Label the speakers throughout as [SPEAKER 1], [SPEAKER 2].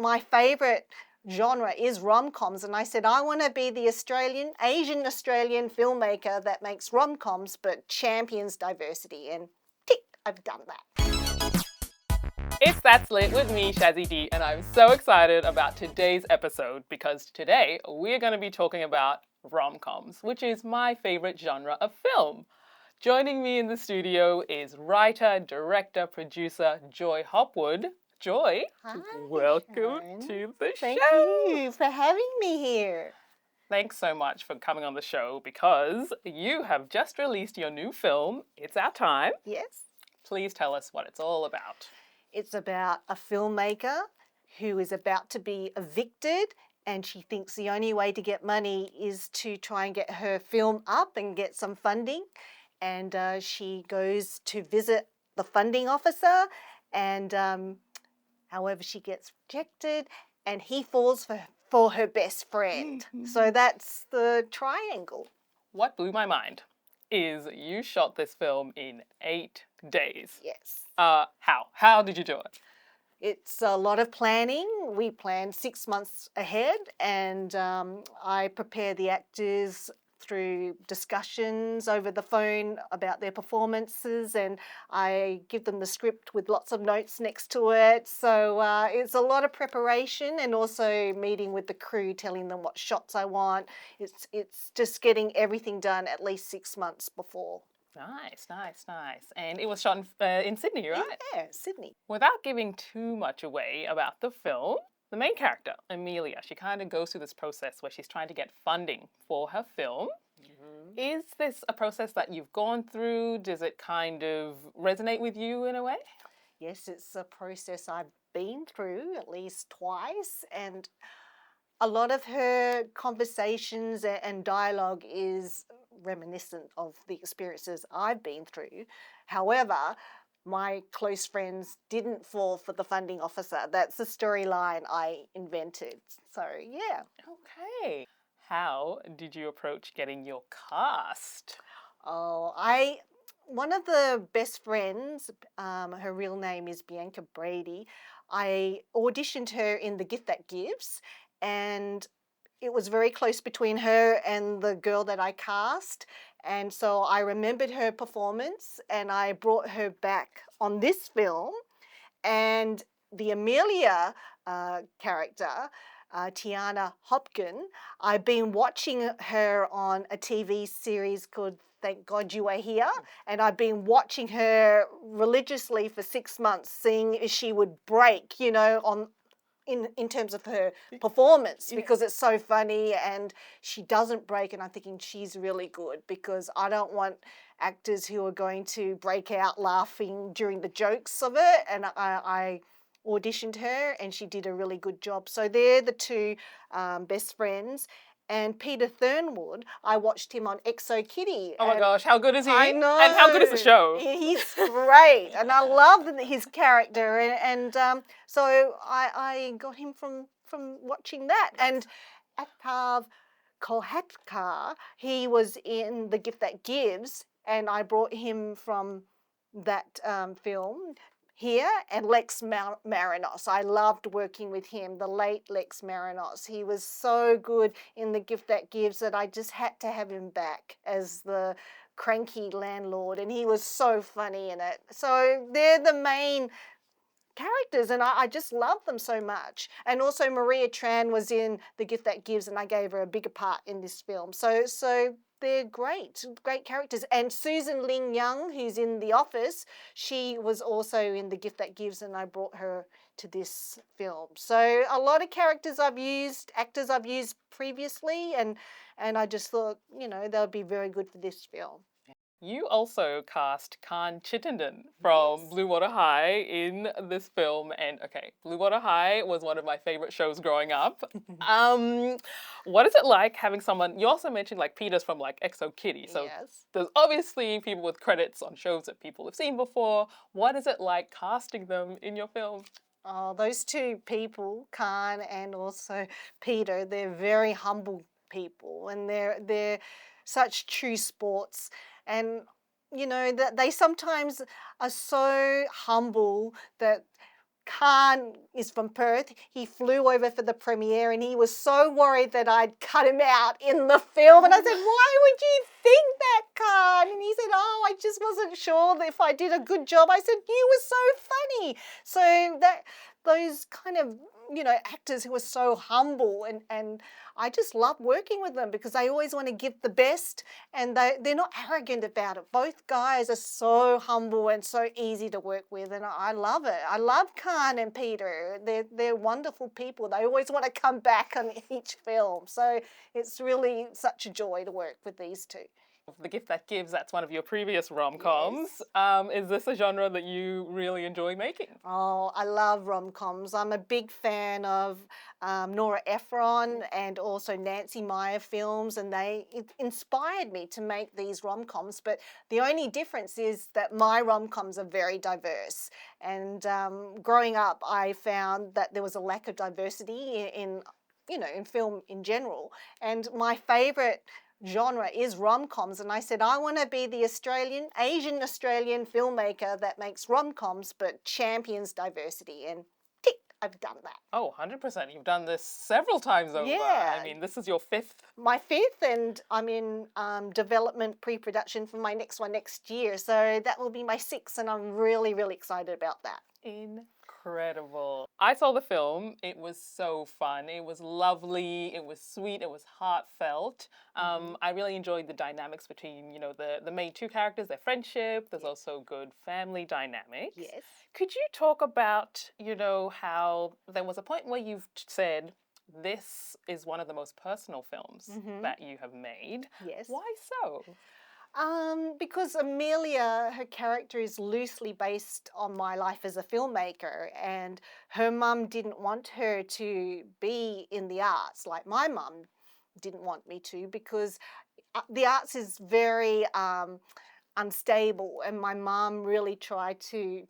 [SPEAKER 1] my favourite genre is rom-coms, and I said I want to be the Asian Australian filmmaker that makes rom-coms but champions diversity, and tick, I've done that.
[SPEAKER 2] It's That's Lit with me, Shazzie Dee, and I'm so excited about today's episode because today we're going to be talking about rom-coms, which is my favorite genre of film. Joining me in the studio is writer, director, producer Joy Hopwood. Joy,
[SPEAKER 1] Hi,
[SPEAKER 2] welcome
[SPEAKER 1] Sharon.
[SPEAKER 2] to the
[SPEAKER 1] Thank
[SPEAKER 2] show.
[SPEAKER 1] you for having me here.
[SPEAKER 2] Thanks so much for coming on the show because you have just released your new film, It's Our Time.
[SPEAKER 1] Yes.
[SPEAKER 2] Please tell us what it's all about.
[SPEAKER 1] It's about a filmmaker who is about to be evicted, and she thinks the only way to get money is to try and get her film up and get some funding. And she goes to visit the funding officer, and however she gets rejected, and he falls for her best friend. So that's the triangle.
[SPEAKER 2] What blew my mind is you shot this film in 8 days.
[SPEAKER 1] Yes.
[SPEAKER 2] How? How did you do it?
[SPEAKER 1] It's a lot of planning. We planned 6 months ahead, and I prepare the actors through discussions over the phone about their performances, and I give them the script with lots of notes next to it. So it's a lot of preparation, and also meeting with the crew, telling them what shots I want. It's just getting everything done at least 6 months before.
[SPEAKER 2] Nice. And it was shot in Sydney, right?
[SPEAKER 1] Yeah, Sydney.
[SPEAKER 2] Without giving too much away about the film, the main character, Amelia, she kind of goes through this process where she's trying to get funding for her film. Mm-hmm. Is this a process that you've gone through? Does it kind of resonate with you in a way?
[SPEAKER 1] Yes, it's a process I've been through at least twice, and a lot of her conversations and dialogue is reminiscent of the experiences I've been through. However, my close friends didn't fall for the funding officer. That's the storyline I invented. So, yeah.
[SPEAKER 2] Okay. How did you approach getting your cast?
[SPEAKER 1] One of the best friends, her real name is Bianca Bradey. I auditioned her in The Gift That Gives, and it was very close between her and the girl that I cast. And so I remembered her performance, and I brought her back on this film. And the Amelia character, Tiana Hogben, I've been watching her on a TV series called Thank God You Are Here, and I've been watching her religiously for 6 months, seeing if she would break, in terms of her performance, because it's so funny, and she doesn't break, and I'm thinking she's really good, because I don't want actors who are going to break out laughing during the jokes of it. And I auditioned her, and she did a really good job. So they're the two best friends. And Peter Thurnwald, I watched him on Exo Kitty.
[SPEAKER 2] Oh my gosh, how good is he?
[SPEAKER 1] I know.
[SPEAKER 2] And how good is the show?
[SPEAKER 1] He's great, and I love his character. And so I got him from watching that. And Atav Kolhatkar, he was in The Gift That Gives, and I brought him from that film here, and Lex Marinos. I loved working with him, the late Lex Marinos. He was so good in The Gift That Gives that I just had to have him back as the cranky landlord, and he was so funny in it. So they're the main characters, and I just love them so much. And also Maria Tran was in The Gift That Gives, and I gave her a bigger part in this film. So they're great characters. And Susan Ling Young, who's in The Office, she was also in The Gift That Gives, and I brought her to this film. So a lot of characters actors I've used previously, and I just thought, they'll be very good for this film.
[SPEAKER 2] You also cast Khan Chittenden from Blue Water High in this film. And okay, Blue Water High was one of my favorite shows growing up. What is it like having someone, you also mentioned like Peter's from like Exo Kitty. So there's obviously people with credits on shows that people have seen before. What is it like casting them in your film?
[SPEAKER 1] Oh, those two people, Khan and also Peter, they're very humble people, and they're such true sports. And that they sometimes are so humble that Khan is from Perth. He flew over for the premiere and he was so worried that I'd cut him out in the film. And I said, why would you think that, Khan? And he said, oh, I just wasn't sure if I did a good job. I said, you were so funny. So that those kind of, actors who are so humble and I just love working with them because they always want to give the best and they're not arrogant about it. Both guys are so humble and so easy to work with and I love it. I love Khan and Peter. They're wonderful people. They always want to come back on each film. So it's really such a joy to work with these two.
[SPEAKER 2] The Gift That Gives, that's one of your previous rom-coms. Is this a genre that you really enjoy making?
[SPEAKER 1] Oh, I love rom-coms. I'm a big fan of Nora Ephron and also Nancy Meyer films, and it inspired me to make these rom-coms. But the only difference is that my rom-coms are very diverse. And growing up, I found that there was a lack of diversity in film in general. And my favorite genre is rom-coms, and I said I want to be the Asian Australian filmmaker that makes rom-coms but champions diversity, and tick, I've done that.
[SPEAKER 2] Oh, 100%. You've done this several times over.
[SPEAKER 1] Yeah.
[SPEAKER 2] I mean, this is your fifth.
[SPEAKER 1] My fifth, and I'm in development pre-production for my next one next year, so that will be my sixth, and I'm really, really excited about that.
[SPEAKER 2] Incredible. I saw the film. It was so fun. It was lovely. It was sweet. It was heartfelt. I really enjoyed the dynamics between, the main two characters, their friendship. There's also good family dynamics.
[SPEAKER 1] Yes.
[SPEAKER 2] Could you talk about, how there was a point where you've said, this is one of the most personal films that you have made.
[SPEAKER 1] Yes.
[SPEAKER 2] Why so?
[SPEAKER 1] Because Amelia, her character is loosely based on my life as a filmmaker, and her mum didn't want her to be in the arts like my mum didn't want me to, because the arts is very unstable, and my mum really tried to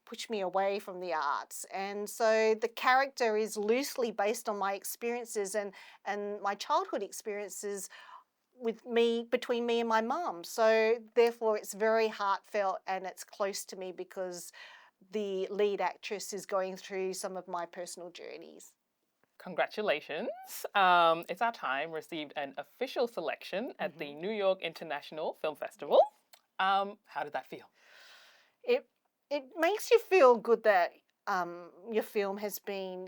[SPEAKER 1] push me away from the arts. And so the character is loosely based on my experiences and my childhood experiences between me and my mum. So therefore it's very heartfelt and it's close to me because the lead actress is going through some of my personal journeys.
[SPEAKER 2] Congratulations. It's Our Time received an official selection at the New York International Film Festival. How did that feel?
[SPEAKER 1] It makes you feel good that your film has been,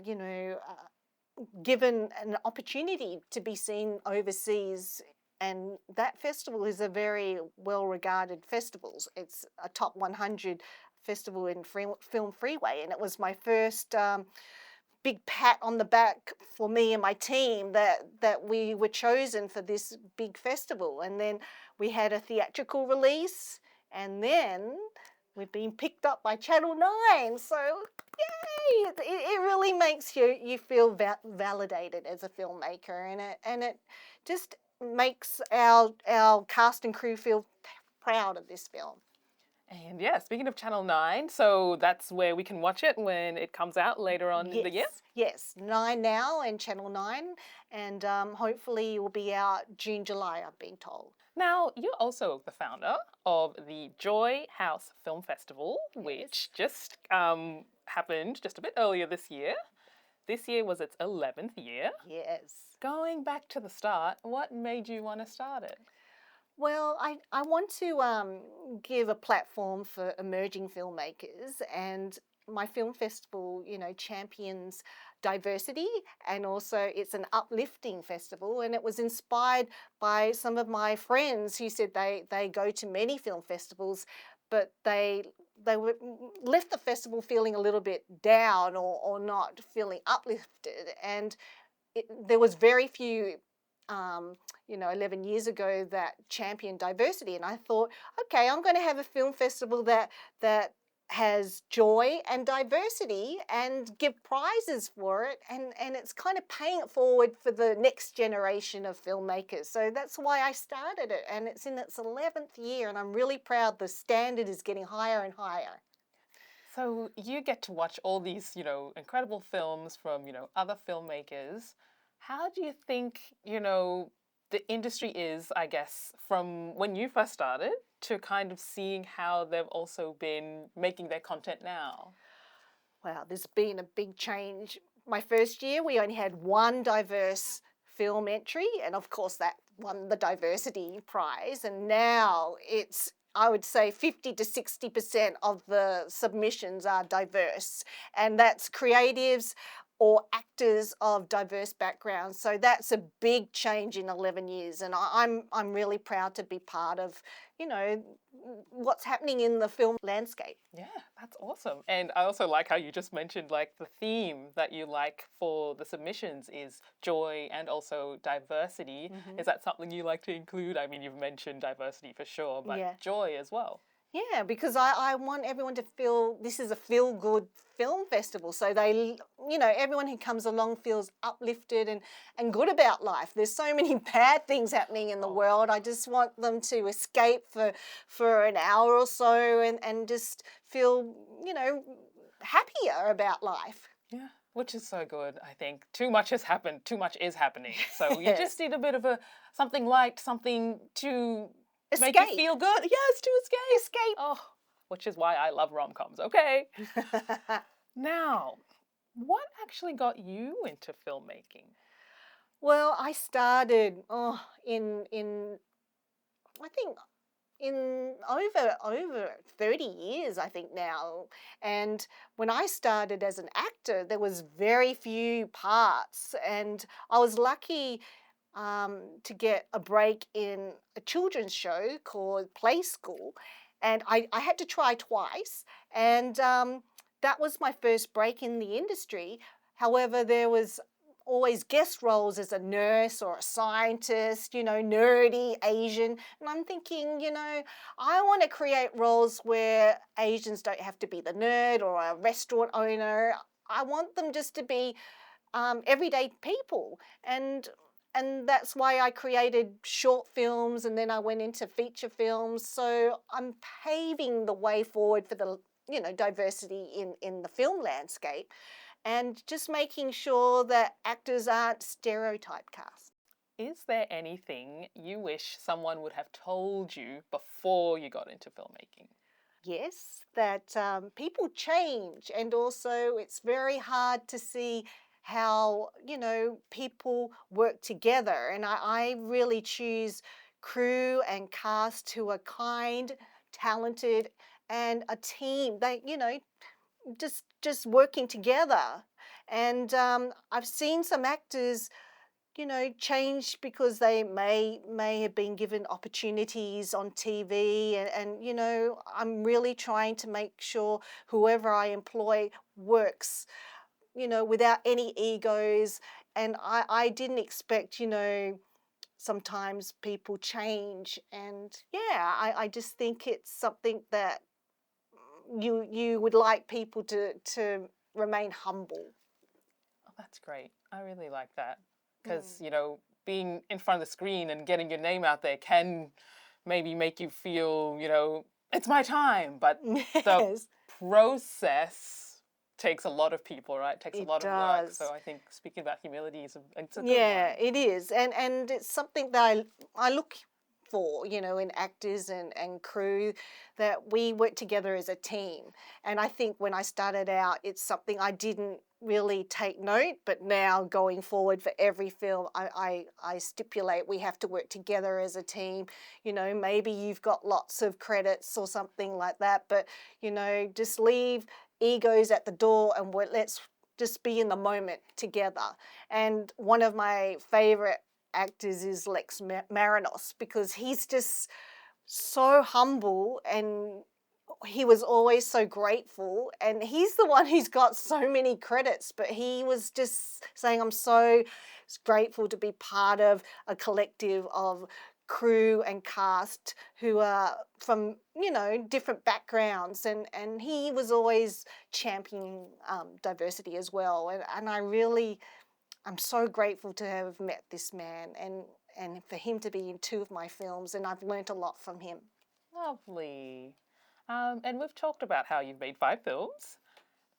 [SPEAKER 1] given an opportunity to be seen overseas. And that festival is a very well-regarded festival. It's a top 100 festival in Film Freeway, and it was my first big pat on the back for me and my team that we were chosen for this big festival. And then we had a theatrical release, and then we've been picked up by Channel 9. So yay! It really makes you feel validated as a filmmaker, and it just makes our cast and crew feel proud of this film.
[SPEAKER 2] And yeah, speaking of Channel 9, so that's where we can watch it when it comes out later on in the year?
[SPEAKER 1] Yes, 9 Now and Channel 9, and hopefully it will be out June, July, I'm being told.
[SPEAKER 2] Now, you're also the founder of the Joy House Film Festival, which just happened just a bit earlier this year. This year was its 11th year.
[SPEAKER 1] Yes.
[SPEAKER 2] Going back to the start, what made you want to start it?
[SPEAKER 1] Well, I want to give a platform for emerging filmmakers, and my film festival, champions diversity, and also it's an uplifting festival, and it was inspired by some of my friends who said they go to many film festivals, but they were left the festival feeling a little bit down or not feeling uplifted, and there was very few 11 years ago that championed diversity, and I thought, okay, I'm going to have a film festival that has joy and diversity and give prizes for it, and it's kind of paying it forward for the next generation of filmmakers. So that's why I started it, and it's in its 11th year, and I'm really proud the standard is getting higher and higher.
[SPEAKER 2] So you get to watch all these, incredible films from, other filmmakers. How do you think, the industry is, I guess, from when you first started to kind of seeing how they've also been making their content now?
[SPEAKER 1] Wow, there's been a big change. My first year, we only had one diverse film entry, and of course, that won the diversity prize. And now it's, I would say, 50 to 60% of the submissions are diverse, and that's creatives or actors of diverse backgrounds. So that's a big change in 11 years, and I'm really proud to be part of, you know, what's happening in the film landscape.
[SPEAKER 2] Yeah, that's awesome. And I also like how you just mentioned like the theme that you like for the submissions is joy and also diversity. Is that something you like to include? I mean, you've mentioned diversity for sure, but
[SPEAKER 1] Yeah.
[SPEAKER 2] joy as well.
[SPEAKER 1] Yeah, because I want everyone to feel this is a feel-good film festival. So they, you know, everyone who comes along feels uplifted and good about life. There's so many bad things happening in the
[SPEAKER 2] Oh.
[SPEAKER 1] world. I just want them to escape for an hour or so and just feel, you know, happier about life.
[SPEAKER 2] Yeah, which is so good, I think. Too much has happened, too much is happening. So you
[SPEAKER 1] Yes.
[SPEAKER 2] just need a bit of a something light, something to make you
[SPEAKER 1] Escape.
[SPEAKER 2] feel good. Yes, to escape.
[SPEAKER 1] Escape.
[SPEAKER 2] Oh, which is why I love rom-coms. Okay. Now, what actually got you into filmmaking?
[SPEAKER 1] Well, I started in I think in over 30 years, I think now. And when I started as an actor, there was very few parts, and I was lucky to get a break in a children's show called Play School, and I had to try twice, and that was my first break in the industry. However, there was always guest roles as a nurse or a scientist, you know, nerdy Asian. And I'm thinking, you know, I want to create roles where Asians don't have to be the nerd or a restaurant owner. I want them just to be everyday people. And that's why I created short films, and then I went into feature films. So I'm paving the way forward for the, you know, diversity in the film landscape, and just making sure that actors aren't stereotype cast.
[SPEAKER 2] Is there anything you wish someone would have told you before you got into filmmaking?
[SPEAKER 1] Yes, that people change, and also it's very hard to see how, you know, people work together. And I really choose crew and cast who are kind, talented, and a team. They, you know, just working together. And I've seen some actors, you know, change because they may have been given opportunities on TV, and you know, I'm really trying to make sure whoever I employ works, you know, without any egos. And I didn't expect, you know, sometimes people change, and yeah, I just think it's something that you would like people to remain humble.
[SPEAKER 2] Oh, that's great. I really like that. Because,
[SPEAKER 1] Mm.
[SPEAKER 2] you know, being in front of the screen and getting your name out there can maybe make you feel, you know, it's my time. But the
[SPEAKER 1] Yes,
[SPEAKER 2] process takes a lot of people, right? Takes a
[SPEAKER 1] it
[SPEAKER 2] lot of work. So
[SPEAKER 1] does.
[SPEAKER 2] I think speaking about humility is it's a good
[SPEAKER 1] Yeah,
[SPEAKER 2] one.
[SPEAKER 1] it is. And it's something that I look for, you know, in actors and crew, that we work together as a team. And I think when I started out, it's something I didn't really take note, but now going forward for every film, I stipulate we have to work together as a team. You know, maybe you've got lots of credits or something like that, but, you know, just leave egos at the door, and let's just be in the moment together. And one of my favorite actors is Lex Marinos, because he's just so humble, and he was always so grateful, and he's the one who's got so many credits, but he was just saying, I'm so grateful to be part of a collective of crew and cast who are from, you know, different backgrounds, and he was always championing diversity as well. And I'm so grateful to have met this man, and for him to be in two of my films, and I've learnt a lot from him.
[SPEAKER 2] Lovely. And we've talked about how you've made 5 films.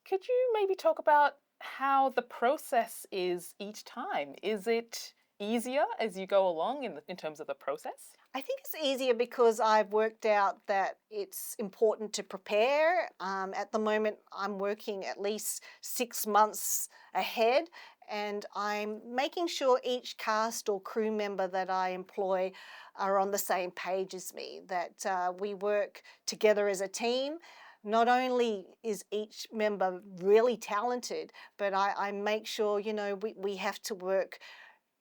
[SPEAKER 2] Could you maybe talk about how the process is each time? Is it easier as you go along in terms of the process?
[SPEAKER 1] I think it's easier because I've worked out that it's important to prepare. At the moment, I'm working at least 6 months ahead, and I'm making sure each cast or crew member that I employ are on the same page as me, that we work together as a team. Not only is each member really talented, but I make sure, we have to work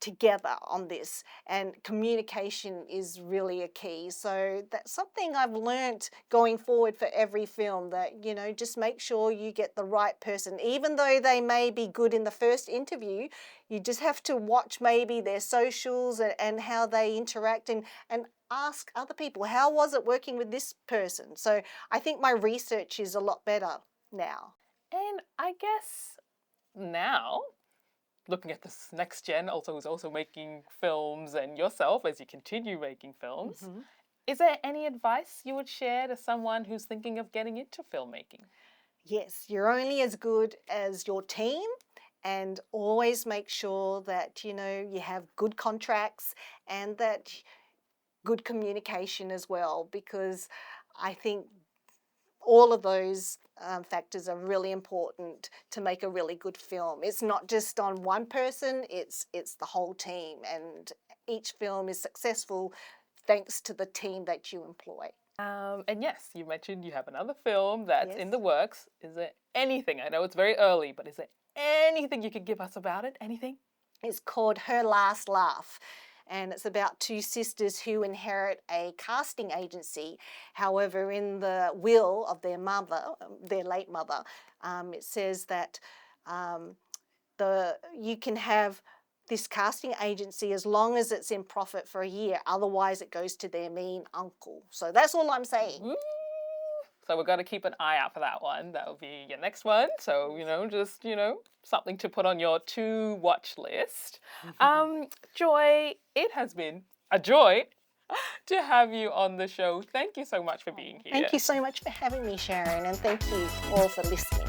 [SPEAKER 1] together on this, and communication is really a key. So that's something I've learnt going forward for every film, that just make sure you get the right person. Even though they may be good in the first interview, you just have to watch maybe their socials and how they interact, and ask other people, how was it working with this person? So I think my research is a lot better now.
[SPEAKER 2] And I guess now, looking at this next gen, also who's also making films, and yourself as you continue making films, is there any advice you would share to someone who's thinking of getting into filmmaking?
[SPEAKER 1] Yes, you're only as good as your team, and always make sure that you have good contracts, and that good communication as well, because I think all of those factors are really important to make a really good film. It's not just on one person, it's the whole team, and each film is successful thanks to the team that you employ.
[SPEAKER 2] And yes, you mentioned you have another film that's in
[SPEAKER 1] Yes.
[SPEAKER 2] the works. Is there anything, I know it's very early, but is there anything you could give us about it? Anything?
[SPEAKER 1] It's called Her Last Laugh, and it's about two sisters who inherit a casting agency. However, in the will of their mother, their late mother, it says that you can have this casting agency as long as it's in profit for a year. Otherwise, it goes to their mean uncle. So that's all I'm saying.
[SPEAKER 2] Ooh. So we're going to keep an eye out for that one. That'll be your next one. So, just, something to put on your to watch list. Joy, it has been a joy to have you on the show. Thank you so much for being here.
[SPEAKER 1] Thank you so much for having me, Sharon, and thank you all for listening.